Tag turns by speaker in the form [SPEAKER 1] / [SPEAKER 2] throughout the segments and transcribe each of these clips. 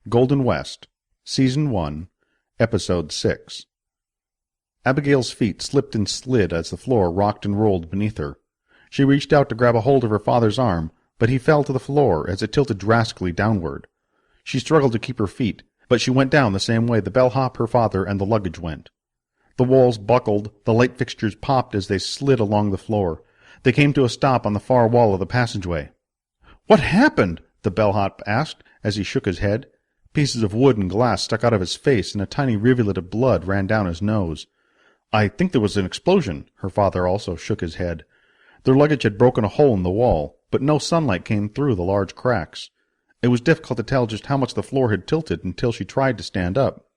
[SPEAKER 1] Golden West, Season 1, Episode 6. Abigail's feet slipped and slid as the floor rocked and rolled beneath her. She reached out to grab a hold of her father's arm, but he fell to the floor as it tilted drastically downward. She struggled to keep her feet, but she went down the same way the bellhop, her father, and the luggage went. The walls buckled, the light fixtures popped as they slid along the floor. They came to a stop on the far wall of the passageway. "What happened?" the bellhop asked as he shook his head. Pieces of wood and glass stuck out of his face, and a tiny rivulet of blood ran down his nose. "I think there was an explosion." Her father also shook his head. Their luggage had broken a hole in the wall, but no sunlight came through the large cracks. It was difficult to tell just how much the floor had tilted until she tried to stand up.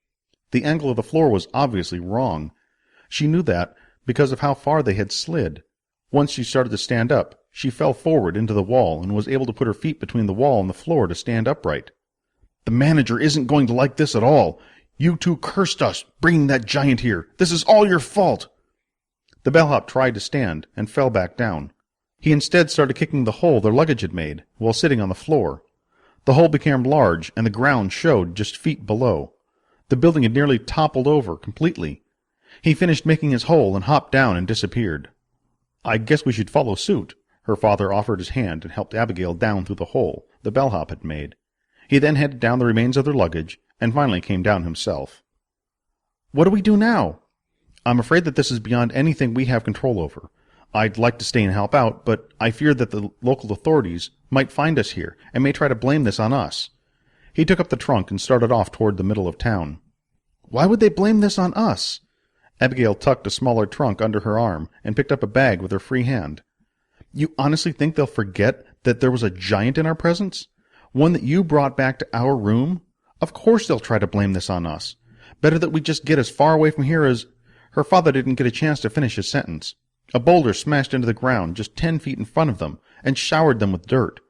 [SPEAKER 1] The angle of the floor was obviously wrong. She knew that because of how far they had slid. Once she started to stand up, she fell forward into the wall and was able to put her feet between the wall and the floor to stand upright. "The manager isn't going to like this at all. You two cursed us, bringing that giant here. This is all your fault." The bellhop tried to stand and fell back down. He instead started kicking the hole their luggage had made while sitting on the floor. The hole became large, and the ground showed just feet below. The building had nearly toppled over completely. He finished making his hole and hopped down and disappeared. "I guess we should follow suit." Her father offered his hand and helped Abigail down through the hole the bellhop had made. He then headed down the remains of their luggage, and finally came down himself. "What do we do now?" "I'm afraid that this is beyond anything we have control over. I'd like to stay and help out, but I fear that the local authorities might find us here, and may try to blame this on us." He took up the trunk and started off toward the middle of town. "Why would they blame this on us?" Abigail tucked a smaller trunk under her arm and picked up a bag with her free hand. "You honestly think they'll forget that there was a giant in our presence? One that you brought back to our room? Of course they'll try to blame this on us. Better that we just get as far away from here as—" Her father didn't get a chance to finish his sentence. A boulder smashed into the ground just 10 feet in front of them and showered them with dirt.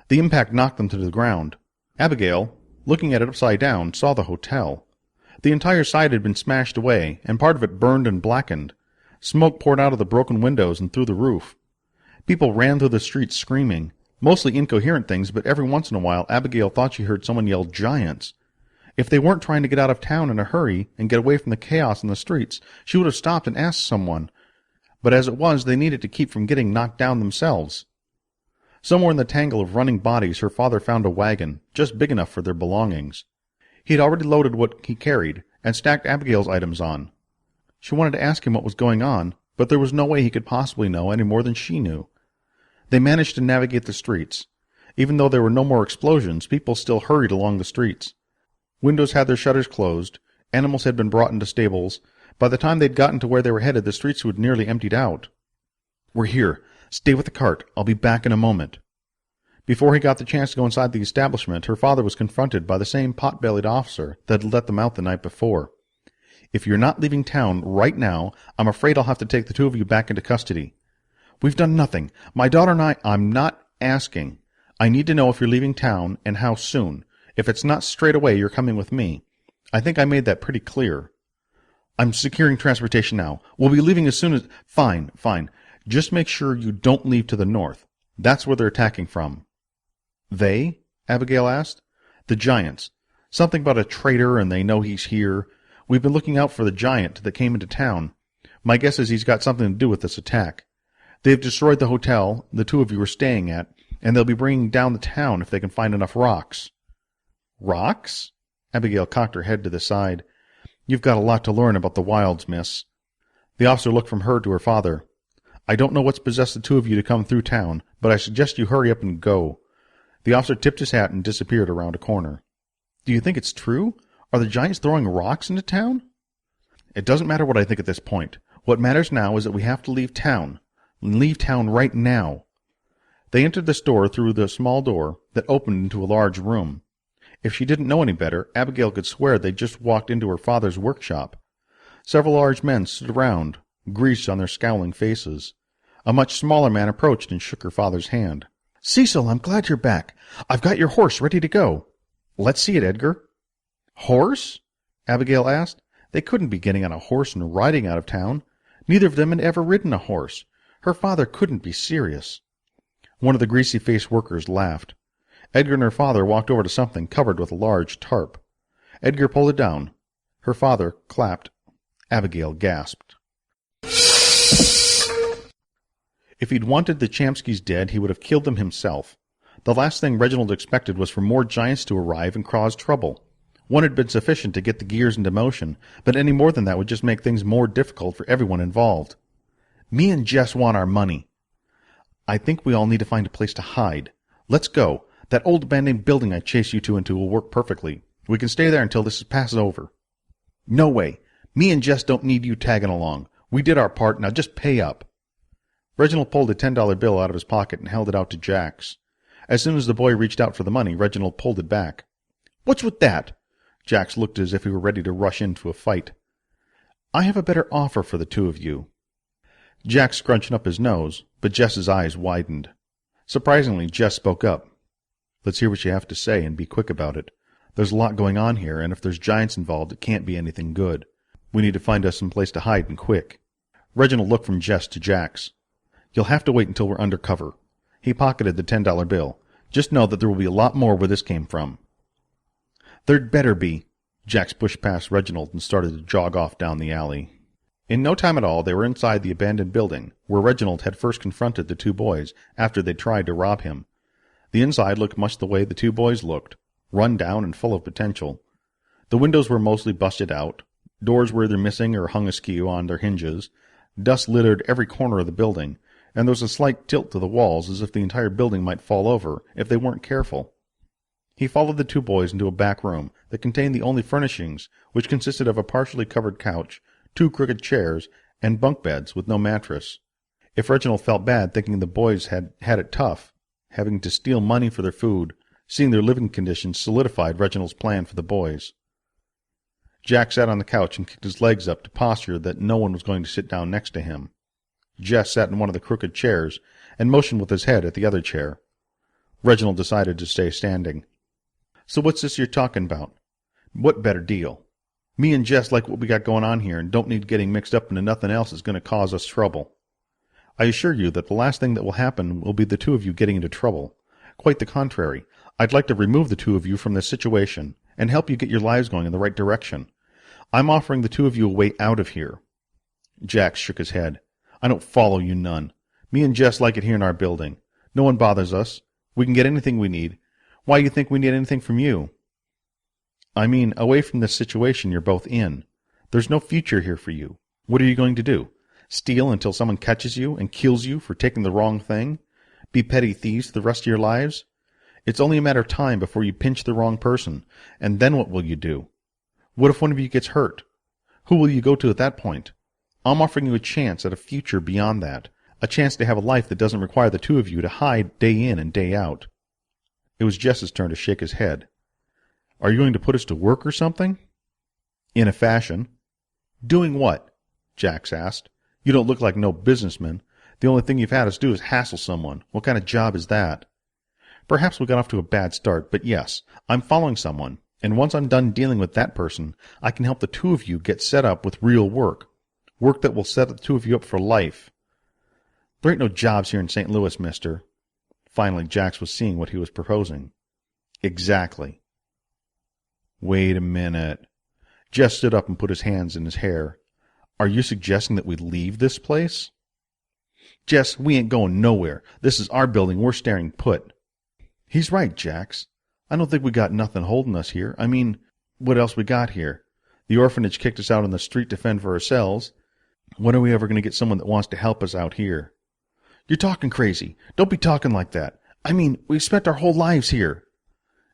[SPEAKER 1] The impact knocked them to the ground. Abigail, looking at it upside down, saw the hotel. The entire side had been smashed away, and part of it burned and blackened. Smoke poured out of the broken windows and through the roof. People ran through the streets screaming, mostly incoherent things, but every once in a while Abigail thought she heard someone yell "giants." If they weren't trying to get out of town in a hurry and get away from the chaos in the streets, she would have stopped and asked someone. But as it was, they needed to keep from getting knocked down themselves. Somewhere in the tangle of running bodies, her father found a wagon, just big enough for their belongings. He had already loaded what he carried and stacked Abigail's items on. She wanted to ask him what was going on, but there was no way he could possibly know any more than she knew. They managed to navigate the streets. Even though there were no more explosions, people still hurried along the streets. Windows had their shutters closed. Animals had been brought into stables. By the time they'd gotten to where they were headed, the streets would nearly emptied out. "We're here. Stay with the cart. I'll be back in a moment." Before he got the chance to go inside the establishment, her father was confronted by the same pot-bellied officer that had let them out the night before. "If you're not leaving town right now, I'm afraid I'll have to take the two of you back into custody." "We've done nothing. My daughter and I'm not asking. I need to know if you're leaving town and how soon. If it's not straight away, you're coming with me. I think I made that pretty clear." "I'm securing transportation now. We'll be leaving as soon as—" Fine. Just make sure you don't leave to the north. That's where they're attacking from." "They?" Abigail asked. "The giants. Something about a traitor, and they know he's here. We've been looking out for the giant that came into town. My guess is he's got something to do with this attack. They've destroyed the hotel the two of you were staying at, and they'll be bringing down the town if they can find enough rocks." "Rocks?" Abigail cocked her head to the side. "You've got a lot to learn about the wilds, miss." The officer looked from her to her father. "I don't know what's possessed the two of you to come through town, but I suggest you hurry up and go." The officer tipped his hat and disappeared around a corner. "Do you think it's true? Are the giants throwing rocks into town?" "It doesn't matter what I think at this point. What matters now is that we have to leave town. Leave town right now." They entered the store through the small door that opened into a large room. If she didn't know any better, Abigail could swear they'd just walked into her father's workshop. Several large men stood around, grease on their scowling faces. A much smaller man approached and shook her father's hand. "Cecil, I'm glad you're back. I've got your horse ready to go." "Let's see it, Edgar." "Horse?" Abigail asked. They couldn't be getting on a horse and riding out of town. Neither of them had ever ridden a horse. Her father couldn't be serious. One of the greasy-faced workers laughed. Edgar and her father walked over to something covered with a large tarp. Edgar pulled it down. Her father clapped. Abigail gasped. If he'd wanted the Chamskys dead, he would have killed them himself. The last thing Reginald expected was for more giants to arrive and cause trouble. One had been sufficient to get the gears into motion, but any more than that would just make things more difficult for everyone involved. Me and Jess want our money. I think we all need to find a place to hide. Let's go. That old abandoned building I chased you two into will work perfectly. We can stay there until this passes over. No way. Me and Jess don't need you tagging along. We did our part, now just pay up. Reginald pulled a $10 bill out of his pocket and held it out to Jax. As soon as the boy reached out for the money, Reginald pulled it back. What's with that? Jax looked as if he were ready to rush into a fight. I have a better offer for the two of you. Jax scrunched up his nose, but Jess's eyes widened. Surprisingly, Jess spoke up. Let's hear what you have to say and be quick about it. There's a lot going on here, and if there's giants involved, it can't be anything good. We need to find us some place to hide and quick. Reginald looked from Jess to Jax. You'll have to wait until we're under cover. He pocketed the $10 bill. Just know that there will be a lot more where this came from. There'd better be. Jax pushed past Reginald and started to jog off down the alley. In no time at all, they were inside the abandoned building, where Reginald had first confronted the two boys after they tried to rob him. The inside looked much the way the two boys looked, run down and full of potential. The windows were mostly busted out. Doors were either missing or hung askew on their hinges. Dust littered every corner of the building, and there was a slight tilt to the walls as if the entire building might fall over if they weren't careful. He followed the two boys into a back room that contained the only furnishings, which consisted of a partially covered couch, 2 crooked chairs, and bunk beds with no mattress. If Reginald felt bad thinking the boys had it tough, having to steal money for their food, seeing their living conditions solidified Reginald's plan for the boys. Jack sat on the couch and kicked his legs up to posture that no one was going to sit down next to him. Jess sat in one of the crooked chairs and motioned with his head at the other chair. Reginald decided to stay standing. So what's this you're talking about? What better deal? Me and Jess like what we got going on here and don't need getting mixed up into nothing else that's going to cause us trouble. I assure you that the last thing that will happen will be the two of you getting into trouble. Quite the contrary. I'd like to remove the two of you from this situation and help you get your lives going in the right direction. I'm offering the two of you a way out of here. Jax shook his head. I don't follow you none. Me and Jess like it here in our building. No one bothers us. We can get anything we need. Why do you think we need anything from you? I mean, away from this situation you're both in. There's no future here for you. What are you going to do? Steal until someone catches you and kills you for taking the wrong thing? Be petty thieves the rest of your lives? It's only a matter of time before you pinch the wrong person, and then what will you do? What if one of you gets hurt? Who will you go to at that point? I'm offering you a chance at a future beyond that, a chance to have a life that doesn't require the two of you to hide day in and day out. It was Jess's turn to shake his head. Are you going to put us to work or something? In a fashion. Doing what? Jax asked. You don't look like no businessman. The only thing you've had us do is hassle someone. What kind of job is that? Perhaps we got off to a bad start, but yes, I'm following someone, and once I'm done dealing with that person, I can help the two of you get set up with real work. Work that will set the two of you up for life. There ain't no jobs here in St. Louis, mister. Finally, Jax was seeing what he was proposing. Exactly. Wait a minute. Jess stood up and put his hands in his hair. Are you suggesting that we leave this place? Jess, we ain't going nowhere. This is our building. We're staring put. He's right, Jax. I don't think we got nothing holding us here. I mean, what else we got here? The orphanage kicked us out on the street to fend for ourselves. When are we ever going to get someone that wants to help us out here? You're talking crazy. Don't be talking like that. I mean, we've spent our whole lives here.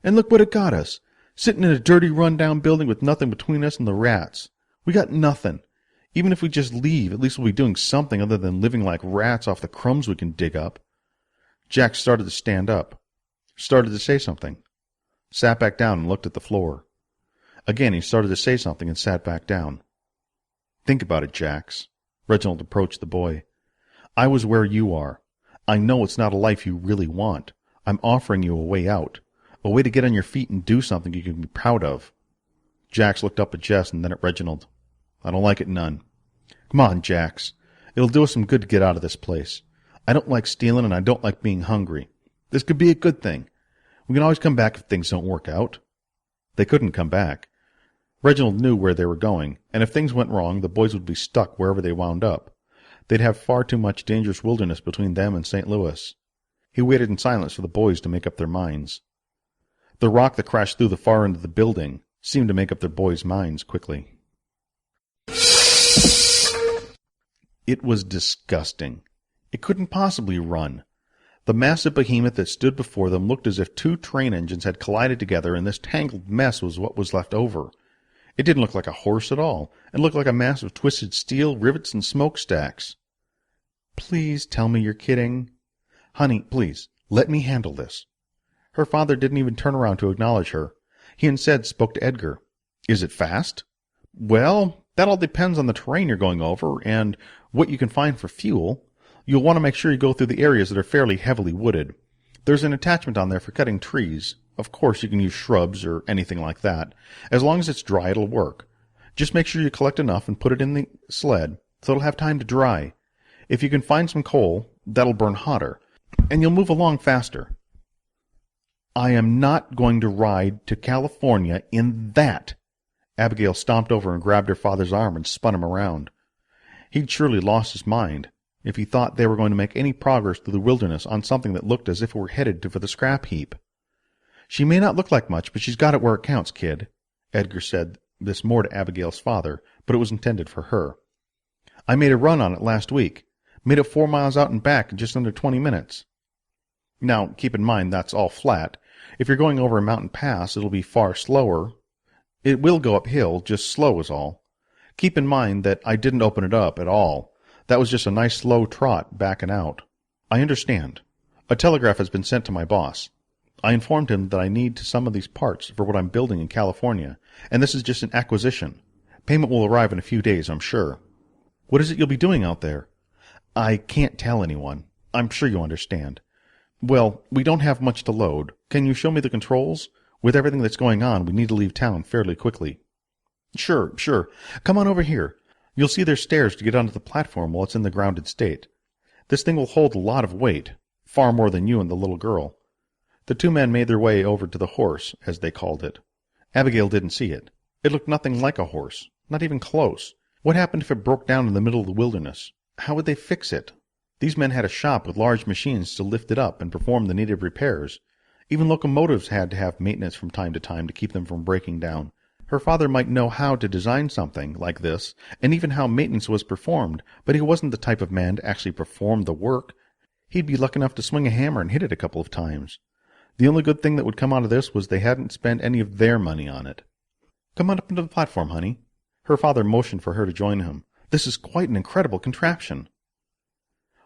[SPEAKER 1] And look what it got us. Sitting in a dirty, run-down building with nothing between us and the rats. We got nothing. Even if we just leave, at least we'll be doing something other than living like rats off the crumbs we can dig up. Jack started to stand up. Started to say something. Sat back down and looked at the floor. Again, he started to say something and sat back down. Think about it, Jax. Reginald approached the boy. I was where you are. I know it's not a life you really want. I'm offering you a way out. A way to get on your feet and do something you can be proud of. Jax looked up at Jess and then at Reginald. I don't like it none. Come on, Jax. It'll do us some good to get out of this place. I don't like stealing and I don't like being hungry. This could be a good thing. We can always come back if things don't work out." They couldn't come back. Reginald knew where they were going, and if things went wrong, the boys would be stuck wherever they wound up. They'd have far too much dangerous wilderness between them and St. Louis. He waited in silence for the boys to make up their minds. The rock that crashed through the far end of the building seemed to make up their boys' minds quickly. It was disgusting. It couldn't possibly run. The massive behemoth that stood before them looked as if two train engines had collided together, and this tangled mess was what was left over. It didn't look like a horse at all. It looked like a mass of twisted steel, rivets, and smokestacks. "Please tell me you're kidding." "Honey, please, let me handle this." Her father didn't even turn around to acknowledge her. He instead spoke to Edgar. "Is it fast?" "Well, that all depends on the terrain you're going over and what you can find for fuel. You'll want to make sure you go through the areas that are fairly heavily wooded. There's an attachment on there for cutting trees. Of course, you can use shrubs or anything like that. As long as it's dry, it'll work. Just make sure you collect enough and put it in the sled so it'll have time to dry. If you can find some coal, that'll burn hotter, and you'll move along faster." "I am not going to ride to California in that." Abigail stomped over and grabbed her father's arm and spun him around. He'd surely lost his mind if he thought they were going to make any progress through the wilderness on something that looked as if it were headed for the scrap heap. "She may not look like much, but she's got it where it counts, kid." Edgar said this more to Abigail's father, but it was intended for her. "I made a run on it last week. Made it 4 miles out and back in just under 20 minutes. Now, keep in mind that's all flat. If you're going over a mountain pass, it'll be far slower. It will go uphill, just slow is all. Keep in mind that I didn't open it up at all. That was just a nice slow trot backing out. I understand. A telegraph has been sent to my boss. I informed him that I need some of these parts for what I'm building in California, and this is just an acquisition. Payment will arrive in a few days, I'm sure." "What is it you'll be doing out there?" "I can't tell anyone. I'm sure you understand." "Well, we don't have much to load. Can you show me the controls? With everything that's going on, we need to leave town fairly quickly." Sure. Come on over here. You'll see there's stairs to get onto the platform while it's in the grounded state. This thing will hold a lot of weight, far more than you and the little girl." The two men made their way over to the horse, as they called it. Abigail didn't see it. It looked nothing like a horse, not even close. What happened if it broke down in the middle of the wilderness? How would they fix it? These men had a shop with large machines to lift it up and perform the needed repairs. Even locomotives had to have maintenance from time to keep them from breaking down. Her father might know how to design something like this, and even how maintenance was performed, but he wasn't the type of man to actually perform the work. He'd be lucky enough to swing a hammer and hit it a couple of times. The only good thing that would come out of this was they hadn't spent any of their money on it. "Come on up into the platform, honey." Her father motioned for her to join him. "This is quite an incredible contraption."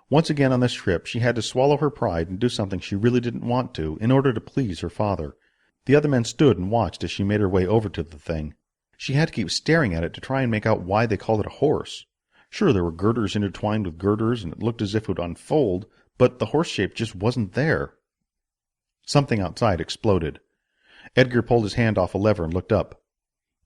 [SPEAKER 1] Once again on this trip, she had to swallow her pride and do something she really didn't want to in order to please her father. The other men stood and watched as she made her way over to the thing. She had to keep staring at it to try and make out why they called it a horse. Sure, there were girders intertwined with girders, and it looked as if it would unfold, but the horse shape just wasn't there. Something outside exploded. Edgar pulled his hand off a lever and looked up.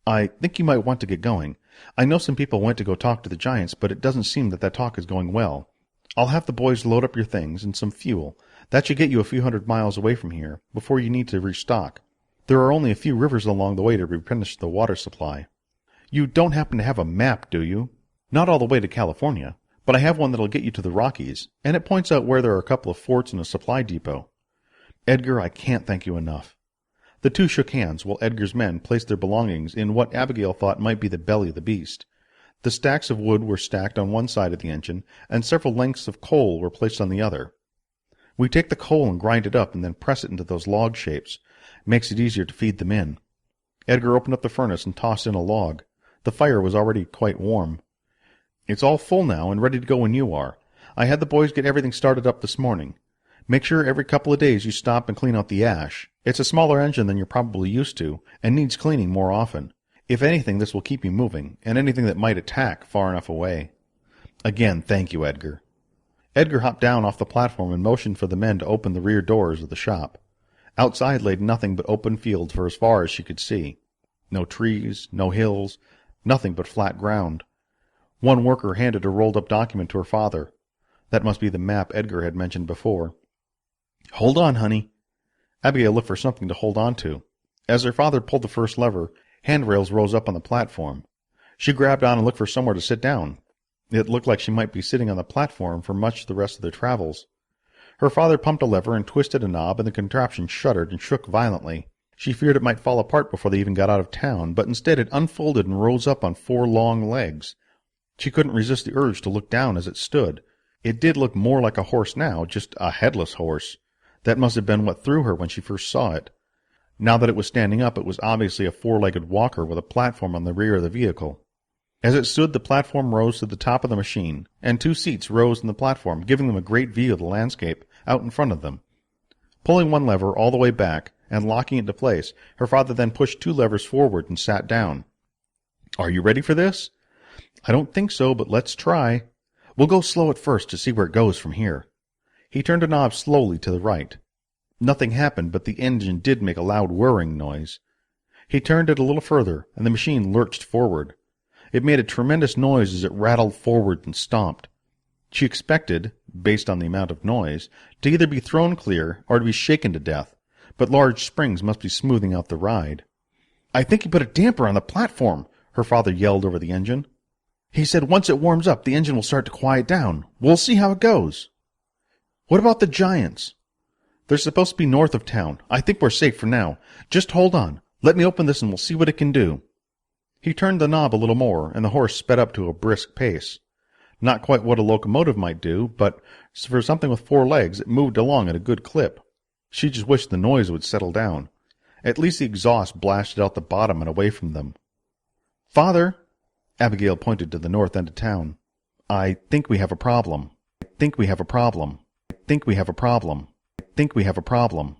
[SPEAKER 1] "I think you might want to get going. I know some people went to go talk to the giants, but it doesn't seem that talk is going well. I'll have the boys load up your things and some fuel. That should get you a few hundred miles away from here, before you need to restock. There are only a few rivers along the way to replenish the water supply. You don't happen to have a map, do you?" "Not all the way to California, but I have one that'll get you to the Rockies, and it points out where there are a couple of forts and a supply depot." "Edgar, I can't thank you enough." The two shook hands while Edgar's men placed their belongings in what Abigail thought might be the belly of the beast. The stacks of wood were stacked on one side of the engine, and several lengths of coal were placed on the other. "We take the coal and grind it up and then press it into those log shapes. Makes it easier to feed them in." Edgar opened up the furnace and tossed in a log. The fire was already quite warm. "It's all full now and ready to go when you are. I had the boys get everything started up this morning. Make sure every couple of days you stop and clean out the ash. It's a smaller engine than you're probably used to, and needs cleaning more often. If anything, this will keep you moving, and anything that might attack far enough away." "Again, thank you, Edgar." Edgar hopped down off the platform and motioned for the men to open the rear doors of the shop. Outside lay nothing but open fields for as far as she could see. No trees, no hills, nothing but flat ground. One worker handed a rolled-up document to her father. That must be the map Edgar had mentioned before. "Hold on, honey." Abigail looked for something to hold on to. As her father pulled the first lever, handrails rose up on the platform. She grabbed on and looked for somewhere to sit down. It looked like she might be sitting on the platform for much of the rest of their travels. Her father pumped a lever and twisted a knob, and the contraption shuddered and shook violently. She feared it might fall apart before they even got out of town, but instead it unfolded and rose up on 4 long legs. She couldn't resist the urge to look down as it stood. It did look more like a horse now, just a headless horse. That must have been what threw her when she first saw it. Now that it was standing up, it was obviously a 4-legged walker with a platform on the rear of the vehicle. As it stood, the platform rose to the top of the machine, and 2 seats rose in the platform, giving them a great view of the landscape out in front of them. Pulling one lever all the way back and locking it into place, her father then pushed 2 levers forward and sat down. "Are you ready for this?" "I don't think so, but let's try. We'll go slow at first to see where it goes from here." He turned a knob slowly to the right. Nothing happened, but the engine did make a loud whirring noise. He turned it a little further, and the machine lurched forward. It made a tremendous noise as it rattled forward and stomped. She expected, based on the amount of noise, to either be thrown clear or to be shaken to death, but large springs must be smoothing out the ride. "I think he put a damper on the platform," her father yelled over the engine. "He said once it warms up, the engine will start to quiet down. We'll see how it goes." "What about the giants?" "They're supposed to be north of town. I think we're safe for now. Just hold on. Let me open this and we'll see what it can do." He turned the knob a little more, and the horse sped up to a brisk pace. Not quite what a locomotive might do, but for something with 4 legs, it moved along at a good clip. She just wished the noise would settle down. At least the exhaust blasted out the bottom and away from them. "Father," Abigail pointed to the north end of town, "I think we have a problem. I think we have a problem. I think we have a problem. I think we have a problem."